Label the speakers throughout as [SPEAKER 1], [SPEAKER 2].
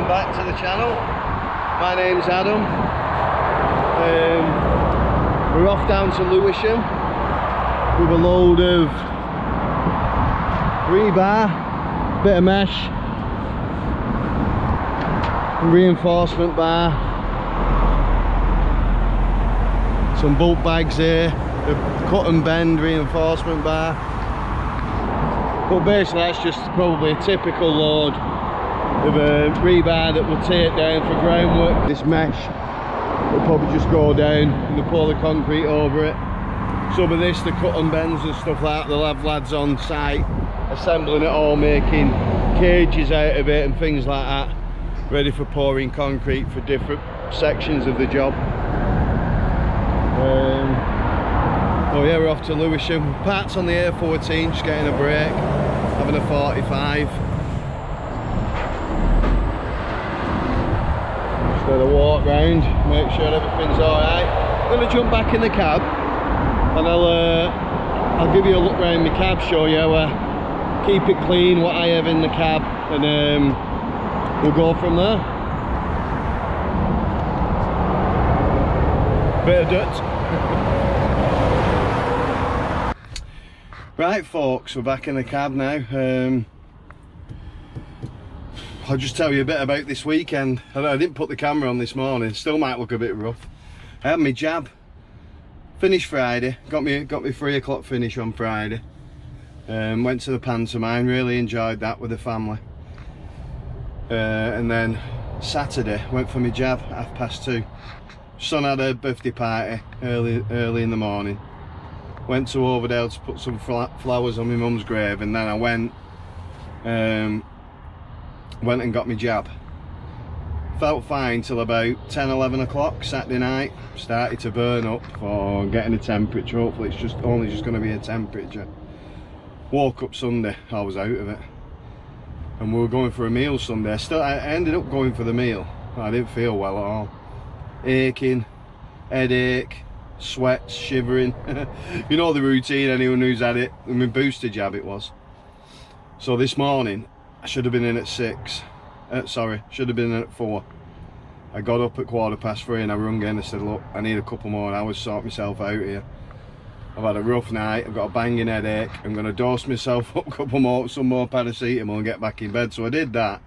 [SPEAKER 1] welcome back to the channel. My name's Adam. We're off down to Lewisham with a load of rebar, bit of mesh, reinforcement bar, some bulk bags here, the cut and bend reinforcement bar. But basically that's just probably a typical load of rebar that will take down for groundwork. This mesh will probably just go down and they'll pour the concrete over it. Some of this, the cut and bends and stuff like that, they'll have lads on site assembling it all, making cages out of it and things like that, ready for pouring concrete for different sections of the job. Oh yeah, we're off to Lewisham. Parts on the A14, just getting a break, having a 45. Just got to walk round, make sure everything's alright. I'm going to jump back in the cab and I'll give you a look round my cab, show you how I keep it clean, what I have in the cab, and we'll go from there. Bit of dirt. Right folks, we're back in the cab now. I'll just tell you a bit about this weekend. I didn't put the camera on this morning, still might look a bit rough. I had my jab, finished Friday, got me 3 o'clock finish on Friday. Went to the pantomime, really enjoyed that with the family. And then Saturday, went for my jab at 2:30. Son had a birthday party early in the morning. Went to Overdale to put some flowers on my mum's grave, and then I went and got my jab. Felt fine till about 10-11 o'clock Saturday night. Started to burn up for getting a temperature. Hopefully it's only just going to be a temperature. Woke up Sunday, I was out of it, and we were going for a meal Sunday. I ended up going for the meal. I didn't feel well at all. Aching, headache, sweats, shivering. You know the routine, anyone who's had it. I mean, booster jab it was. So this morning I should have been in at 6. Should have been in at 4. I got up at 3:15 and I rung in and said, look, I need a couple more hours to sort myself out here. I've had a rough night, I've got a banging headache, I'm going to dose myself up some more paracetamol and get back in bed. So I did that.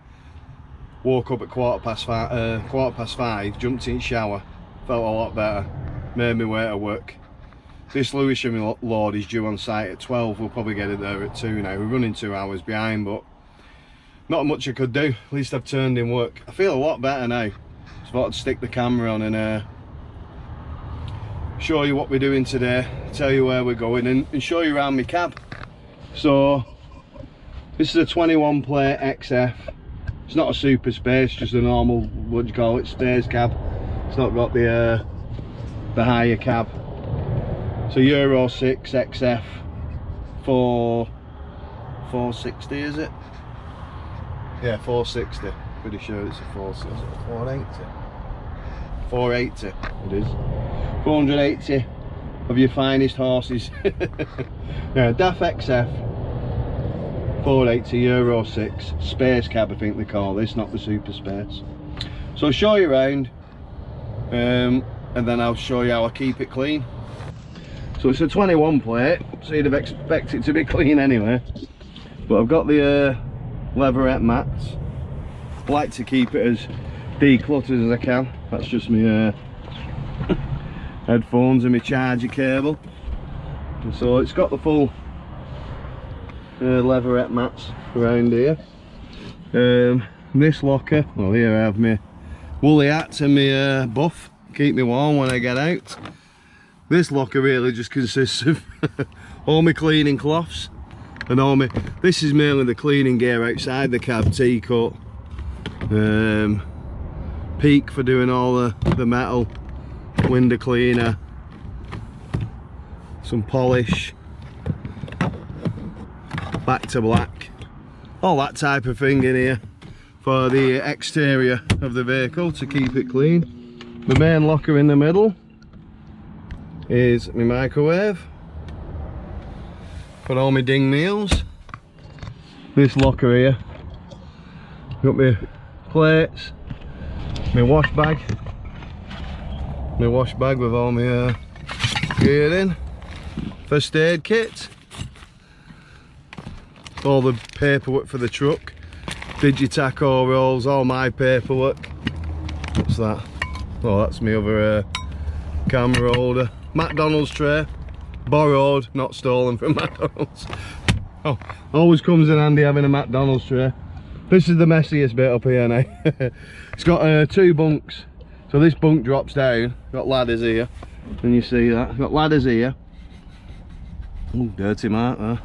[SPEAKER 1] Woke up at 5:15, jumped in shower, felt a lot better, made me way to work. This Lewisham load is due on site at 12, we'll probably get it there at 2 now. We're running 2 hours behind, but not much I could do. At least I've turned in work. I feel a lot better now. So I thought I'd stick the camera on and show you what we're doing today, tell you where we're going, and show you around my cab. So this is a 21 plate XF. It's not a super space, just a normal, what do you call it, space cab. It's not got the higher cab. So Euro 6 XF 460, is it? Yeah, 460. Pretty sure it's a 480. 480 it is. 480 of your finest horses. Yeah, DAF XF 480 Euro 6 space cab, I think they call this, not the super space. So I'll show you around, and then I'll show you how I keep it clean. So it's a 21 plate, so you'd expect it to be clean anyway, but I've got the leatherette mats. I like to keep it as decluttered as I can. That's just my headphones and my charger cable. And so it's got the full leatherette mats around here. This locker, well, here I have my woolly hats and my buff, keep me warm when I get out. This locker really just consists of all my cleaning cloths and all my, this is mainly the cleaning gear outside the cab, teacut, peak for doing all the metal, window cleaner, some polish, back to black, all that type of thing in here for the exterior of the vehicle to keep it clean. The main locker in the middle is my microwave, put all my ding meals. This locker here, got my plates, my wash bag with all my gear in, first aid kit, all the paperwork for the truck, Digitaco rolls, all my paperwork. What's that? Oh, that's my other camera holder. McDonald's tray, borrowed, not stolen from McDonald's. Oh, always comes in handy having a McDonald's tray. This is the messiest bit up here now. It's got 2 bunks, so this bunk drops down. Got ladders here, and you see that. Got ladders here. Oh, dirty mark there.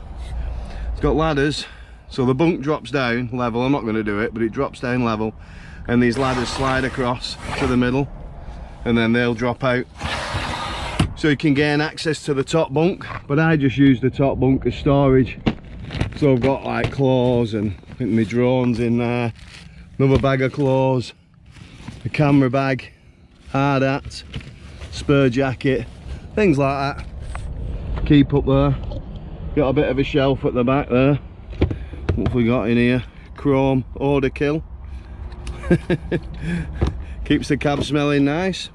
[SPEAKER 1] It's got ladders, so the bunk drops down level. I'm not going to do it, but it drops down level, and these ladders slide across to the middle, and then they'll drop out. So you can gain access to the top bunk, but I just use the top bunk as storage. So I've got like claws and I think my drones in there, another bag of claws, a camera bag, hard hat, spur jacket, things like that. Keep up there. Got a bit of a shelf at the back there. What have we got in here? Chrome order kill. Keeps the cab smelling nice.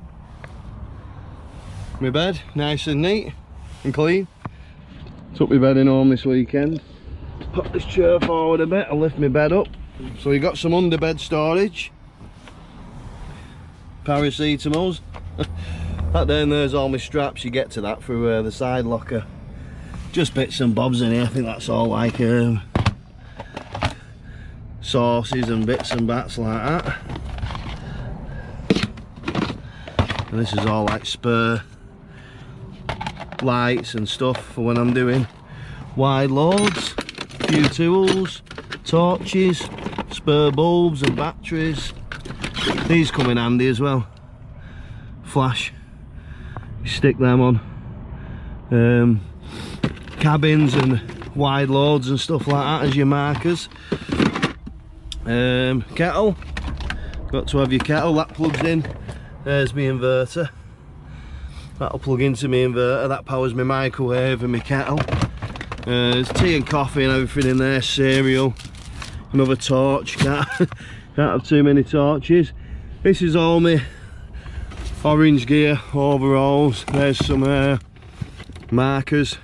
[SPEAKER 1] My bed, nice and neat and clean. Took my bed in home this weekend. Put this chair forward a bit, I'll lift my bed up. So you got some underbed storage. Paracetamols. That down there's all my straps, you get to that through the side locker. Just bits and bobs in here, I think that's all like sauces and bits and bats like that. And this is all like spare lights and stuff for when I'm doing wide loads. A few tools, torches, spare bulbs and batteries. These come in handy as well. Flash, you stick them on cabins and wide loads and stuff like that as your markers. Kettle, got to have your kettle, that plugs in. There's my inverter, that'll plug into my inverter, that powers my microwave and my kettle. There's tea and coffee and everything in there, cereal, another torch, can't have too many torches. This is all my orange gear, overalls, there's some markers,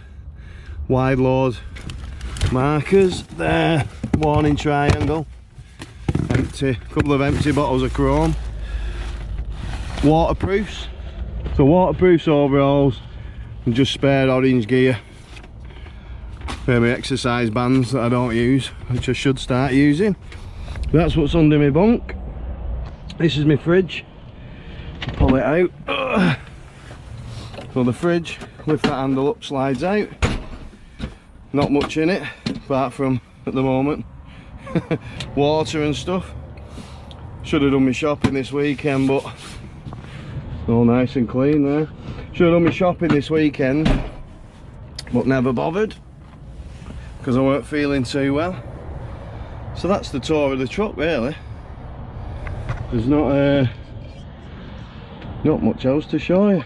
[SPEAKER 1] wide load markers, there, warning triangle, empty, couple of empty bottles of chrome. Waterproofs, so waterproofs, overalls, and just spare orange gear. My exercise bands that I don't use, which I should start using. That's what's under my bunk. This is my fridge. Pull it out. So the fridge, lift that handle up, slides out. Not much in it, apart from at the moment water and stuff. Should have done my shopping this weekend, but all nice and clean there. Should have done my shopping this weekend, but never bothered because I weren't feeling too well. So that's the tour of the truck really. There's not much else to show you.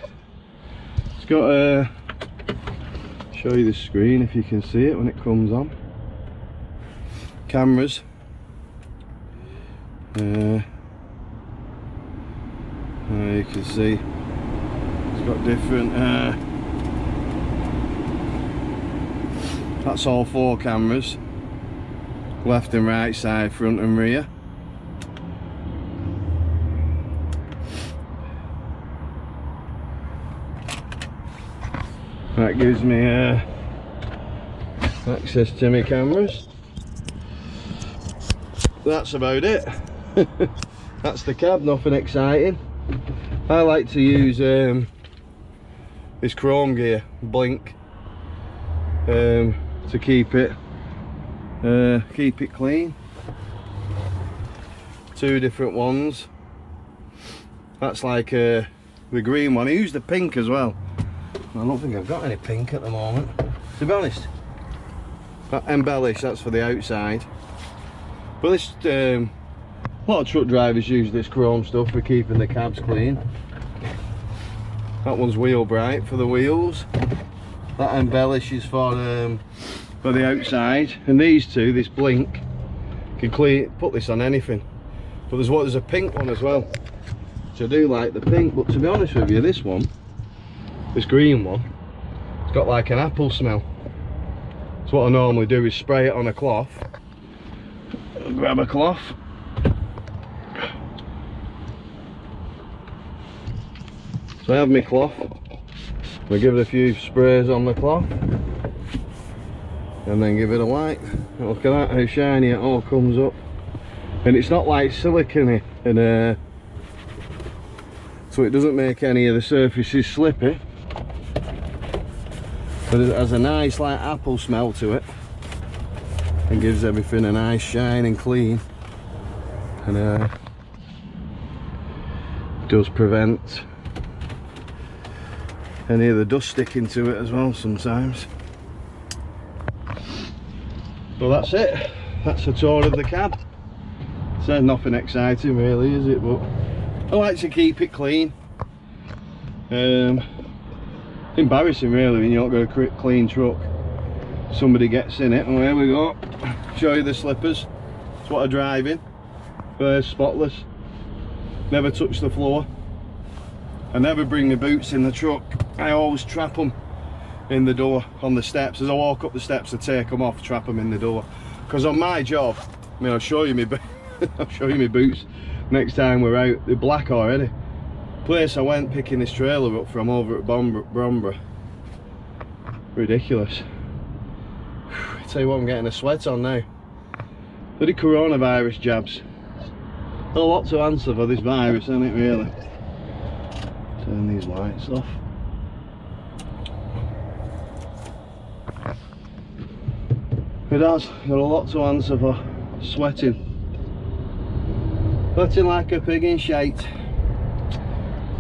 [SPEAKER 1] It's got show you the screen if you can see it when it comes on. Cameras. You can see it's got different that's all 4 cameras, left and right side, front and rear. That gives me access to my cameras. That's about it. That's the cab, nothing exciting. I like to use this chrome gear, blink, to keep it clean. 2 different ones. That's like the green one. I use the pink as well. I don't think I've got any pink at the moment, to be honest. That embellish, that's for the outside. But this, a lot of truck drivers use this chrome stuff for keeping the cabs clean. That one's wheel bright for the wheels. That embellish is for the outside. And these two, this blink, can clean, put this on anything. But there's a pink one as well. So I do like the pink, but to be honest with you, this green one, it's got like an apple smell. So what I normally do is spray it on a cloth. Grab a cloth. So I have my cloth. I give it a few sprays on the cloth. And then give it a wipe. Look at that, how shiny it all comes up. And it's not like silicone and so it doesn't make any of the surfaces slippy. But it has a nice like apple smell to it. And gives everything a nice shine and clean. And does prevent any of the dust sticking to it as well sometimes. Well, that's it. That's a tour of the cab. So nothing exciting really, is it? But I like to keep it clean. Embarrassing really when you've not got a clean truck. Somebody gets in it, and there we go. Show you the slippers. That's what I drive in. They're spotless. Never touch the floor. I never bring the boots in the truck. I always trap them in the door on the steps. As I walk up the steps, I take them off, trap them in the door. Because on my job, I mean, I'll show you my boots next time we're out. They're black already. Place I went picking this trailer up from over at Bromborough. Ridiculous. I tell you what, I'm getting a sweat on now. Bloody coronavirus jabs. A lot to answer for this virus, isn't it, really? Turn these lights off. It has got a lot to answer for. Sweating. Sweating like a pig in shite.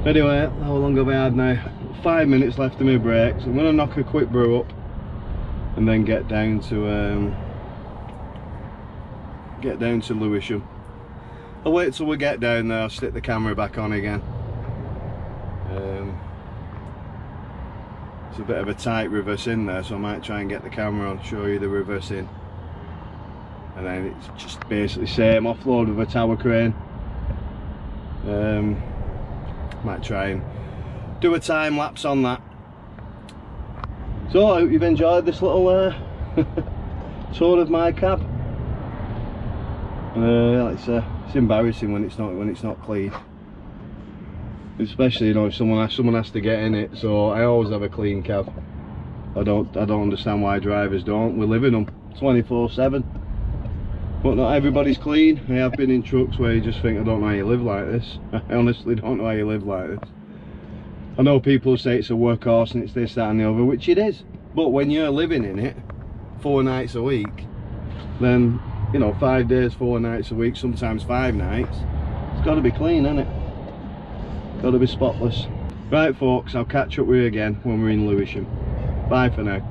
[SPEAKER 1] Anyway, how long have I had now? 5 minutes left of my brakes. I'm going to knock a quick brew up and then get down to Lewisham. I'll wait till we get down there. I'll stick the camera back on again. It's a bit of a tight reverse in there, so I might try and get the camera on, show you the reverse in, and then it's just basically same offload with a tower crane. Might try and do a time lapse on that. So I hope you've enjoyed this little tour of my cab. Like I say, it's embarrassing when it's not clean. Especially, you know, if someone has to get in it. So I always have a clean cab. I don't understand why drivers don't. We live in them 24/7. But not everybody's clean. I have been in trucks where you just think, I don't know how you live like this. I honestly don't know how you live like this. I know people say it's a workhorse and it's this, that and the other, which it is. But when you're living in it 4 nights a week, then, you know, 5 days, 4 nights a week, sometimes 5 nights, it's got to be clean, isn't it? Got to be spotless. Right folks, I'll catch up with you again when we're in Lewisham. Bye for now.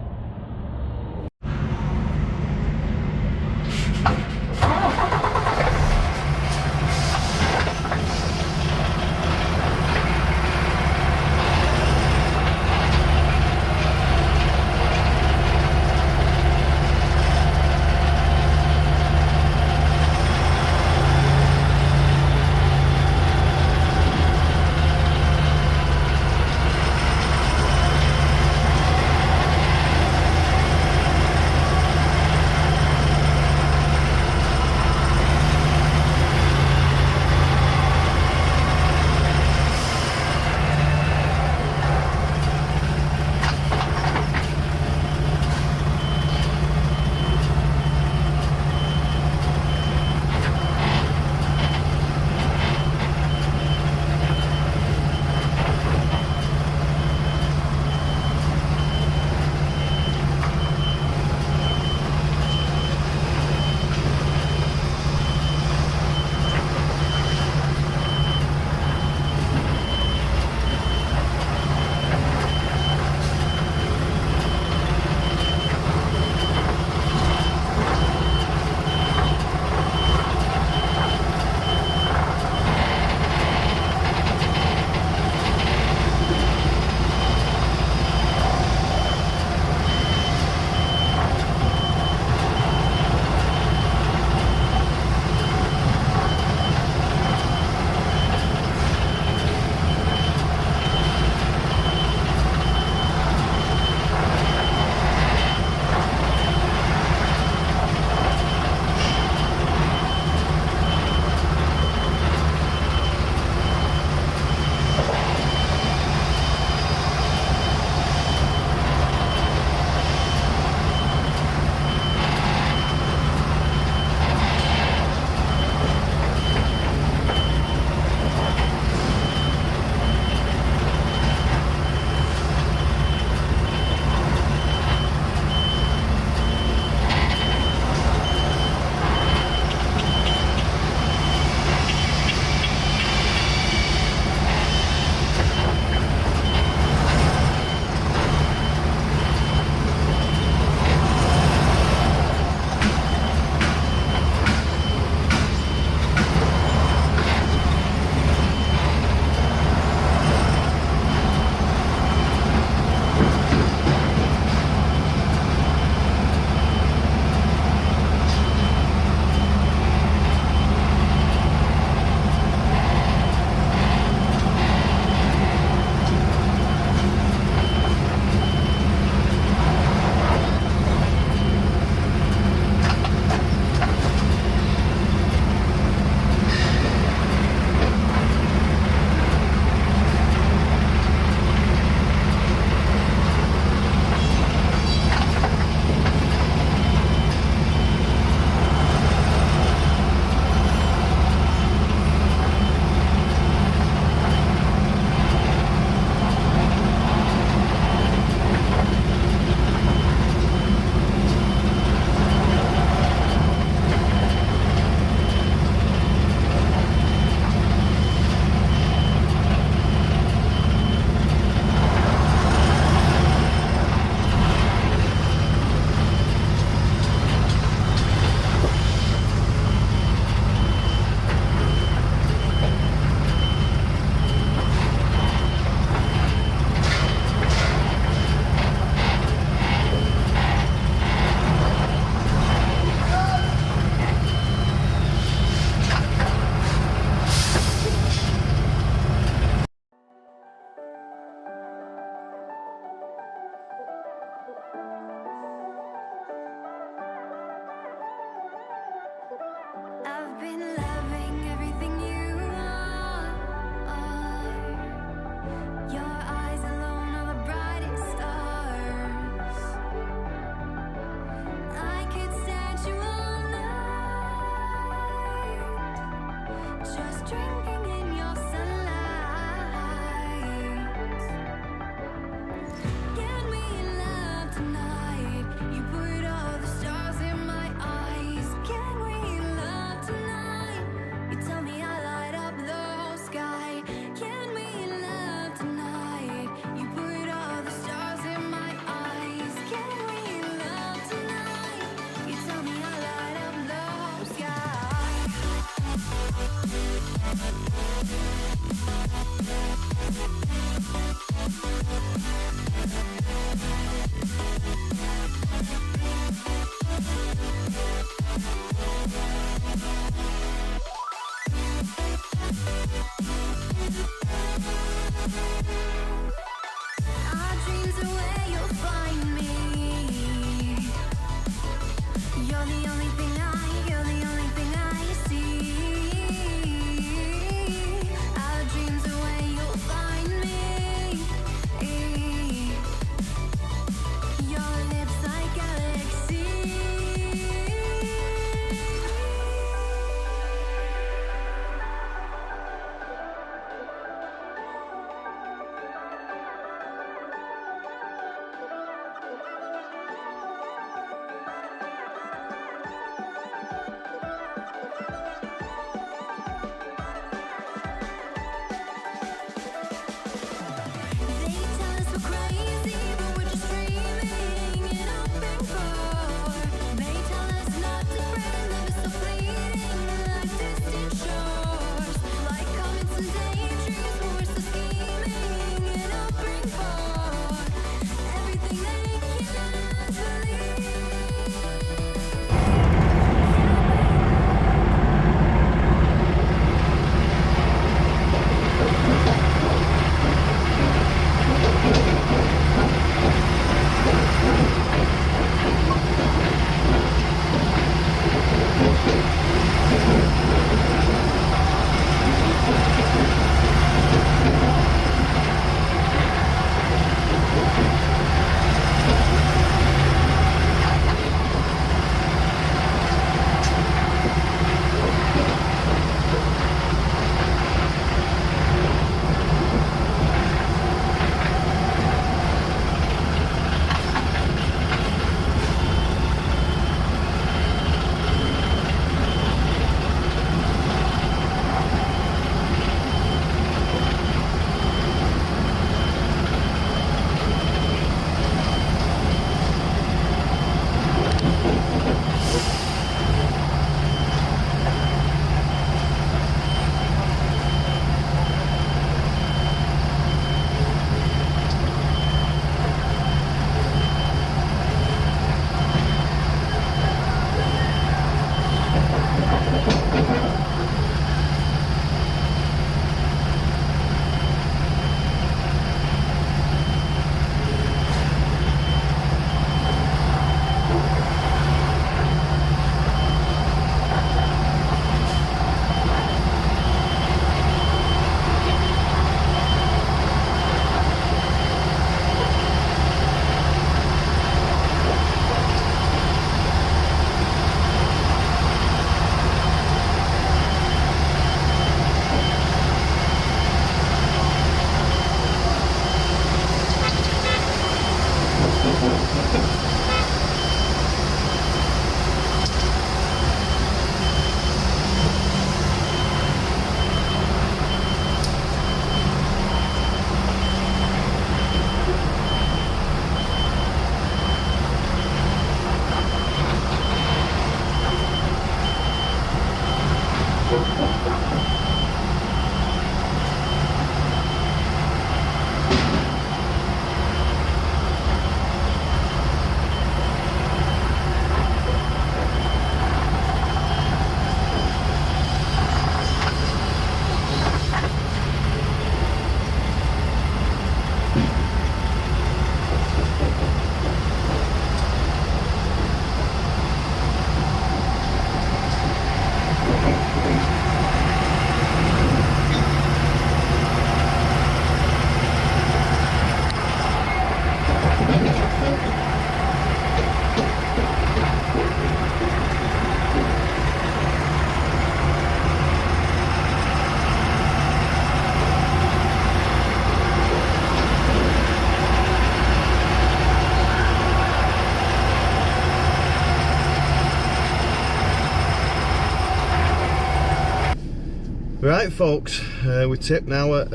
[SPEAKER 1] Right folks, we tip now at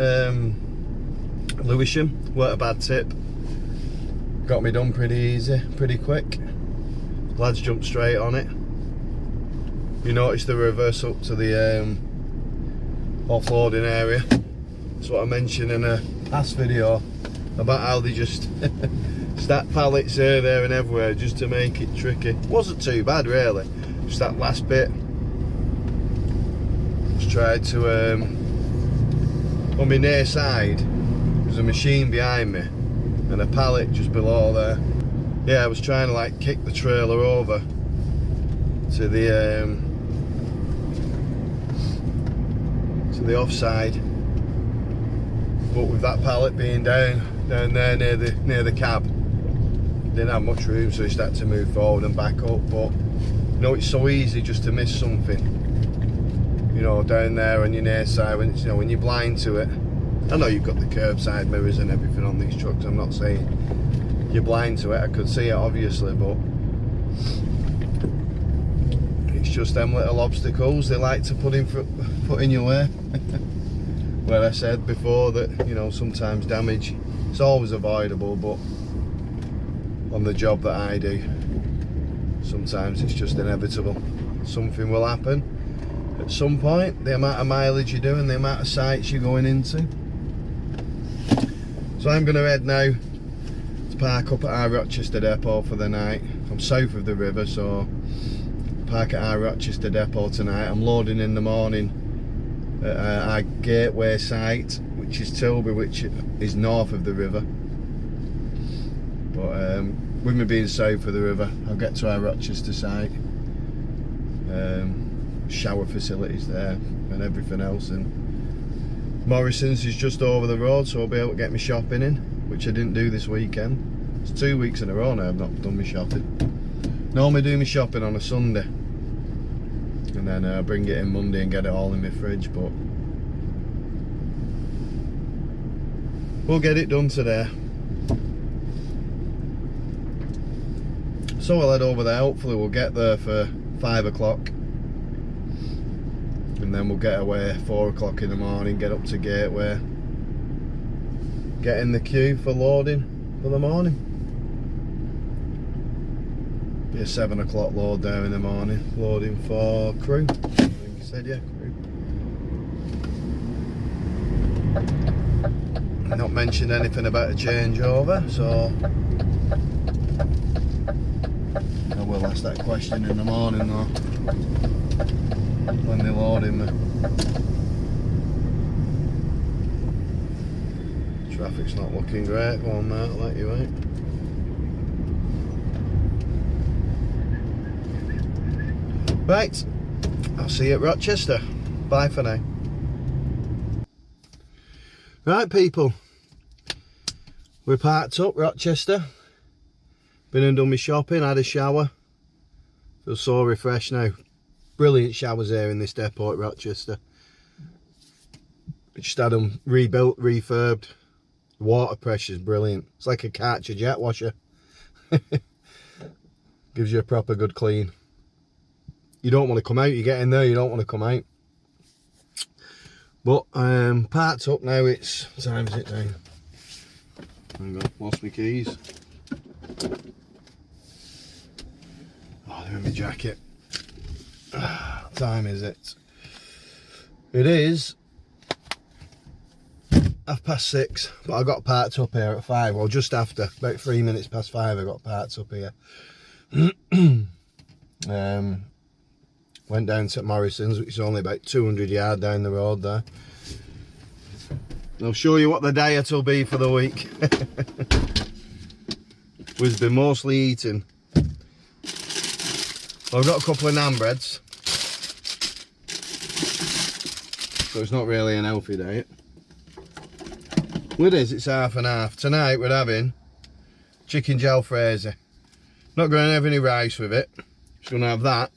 [SPEAKER 1] Lewisham. Weren't a bad tip. Got me done pretty easy, pretty quick. Lads jumped straight on it. You notice the reverse up to the offloading area. That's what I mentioned in a past video about how they just stack pallets here, there and everywhere just to make it tricky. Wasn't too bad really, just that last bit. Just tried to, on my near side, there's a machine behind me and a pallet just below there. Yeah, I was trying to like kick the trailer over to the offside, but with that pallet being down there near the cab, didn't have much room, so he started to move forward and back up. But you know, it's so easy just to miss something. You know, down there on your near side, when it's, you know, when you're blind to it. I know you've got the curbside mirrors and everything on these trucks. I'm not saying you're blind to it. I could see it obviously, but it's just them little obstacles they like to put in your way. Where I said before that, you know, sometimes damage, it's always avoidable, but on the job that I do, sometimes it's just inevitable. Something will happen at some point. The amount of mileage you're doing, the amount of sites you're going into. So I'm going to head now to park up at our Rochester depot for the night. I'm south of the river, so park at our Rochester depot tonight. I'm loading in the morning at our gateway site, which is Tilbury, which is north of the river. But with me being south of the river, I'll get to our Rochester site. Shower facilities there and everything else, and Morrison's is just over the road, so I'll be able to get my shopping in, which I didn't do this weekend. It's 2 weeks in a row now I've not done my shopping. Normally do my shopping on a Sunday, and then I bring it in Monday and get it all in my fridge, but we'll get it done today. So I'll head over there. Hopefully we'll get there for 5 o'clock, and then we'll get away 4 o'clock in the morning, get up to Gateway, get in the queue for loading for the morning. Be a 7 o'clock load there in the morning, loading for Crewe. I think he said, yeah, Crewe. Not mentioned anything about a changeover, so I will ask that question in the morning though, when they're loading me. Traffic's not looking great. Go on mate, I'll let you wait. Right, I'll see you at Rochester. Bye for now. Right people, we're parked up Rochester. Been and done my shopping, had a shower. Feel so refreshed now. Brilliant showers here in this depot at Rochester. Just had them rebuilt, refurbed. Water pressure's brilliant. It's like a Karcher jet washer. Gives you a proper good clean. You don't want to come out, you get in there, you don't want to come out. But parked up now. It's, what time is it now? Hang on, lost my keys. Oh, they're in my jacket. What time is it? It is 6:30, but I got parked up here at 5, or just after, about 3 minutes past 5 I got parked up here. Went down to Morrison's, which is only about 200 yards down the road there. I'll show you what the diet will be for the week. We've been mostly eating. Well, I've got a couple of naan breads, so it's not really an healthy diet. Well, it is, it's half and half. Tonight we're having chicken jalfrezi. Not going to have any rice with it. Just going to have that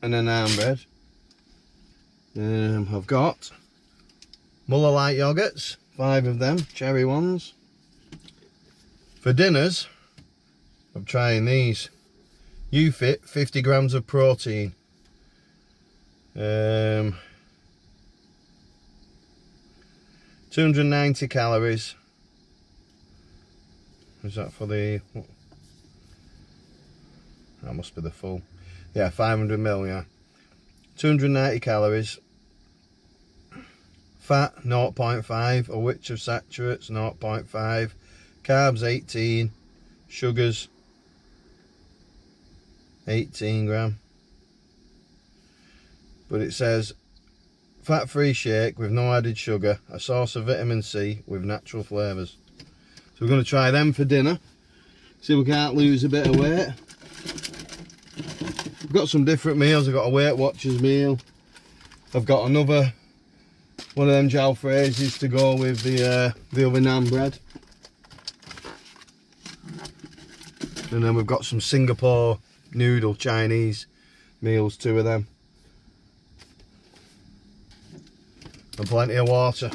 [SPEAKER 1] and a naan bread. I've got Muller light yogurts, 5 of them, cherry ones. For dinners, I'm trying these. UFit, 50 grams of protein. 290 calories. Is that for the... That must be the full. Yeah, 500 ml, yeah. 290 calories. Fat 0.5, of which of saturates 0.5. Carbs 18. Sugars 18 gram. But it says fat-free shake with no added sugar, a source of vitamin C with natural flavours. So we're going to try them for dinner. See if we can't lose a bit of weight. I've got some different meals. I've got a Weight Watchers meal. I've got another one of them jalfrezes to go with the other naan bread. And then we've got some Singapore noodle Chinese meals, 2 of them. And plenty of water.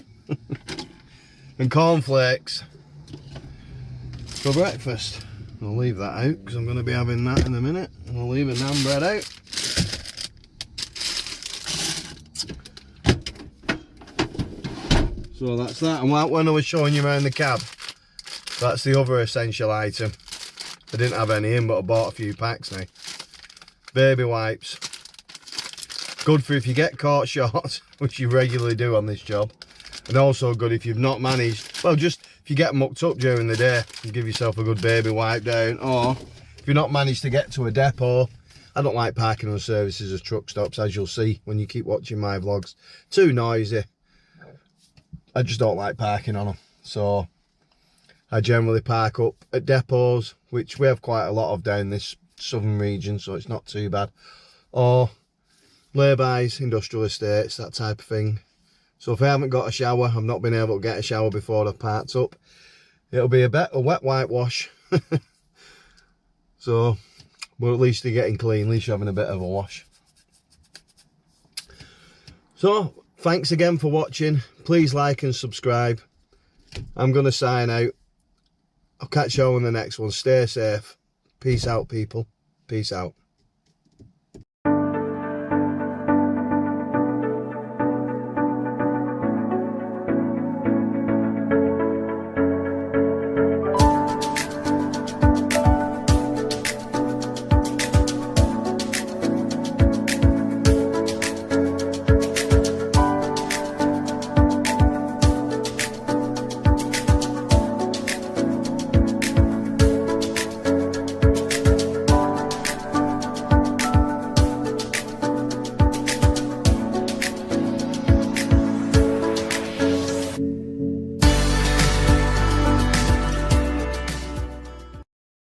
[SPEAKER 1] And cornflakes for breakfast. I'll leave that out because I'm going to be having that in a minute. And I'll leave a naan bread out. So that's that. And when I was showing you around the cab, that's the other essential item. I didn't have any in, but I bought a few packs now. Baby wipes. Good for if you get caught short, which you regularly do on this job. And also good if you've not managed, well, just if you get mucked up during the day, you give yourself a good baby wipe down. Or if you've not managed to get to a depot, I don't like parking on services as truck stops, as you'll see when you keep watching my vlogs. Too noisy. I just don't like parking on them. So I generally park up at depots, which we have quite a lot of down this southern region, so it's not too bad. Or laybys, industrial estates, that type of thing. So if I haven't got a shower, I've not been able to get a shower before I've parked up, it'll be a wet whitewash. So, well, at least you're getting clean, at least you're having a bit of a wash. So, thanks again for watching. Please like and subscribe. I'm going to sign out. I'll catch you on the next one. Stay safe. Peace out, people. Peace out.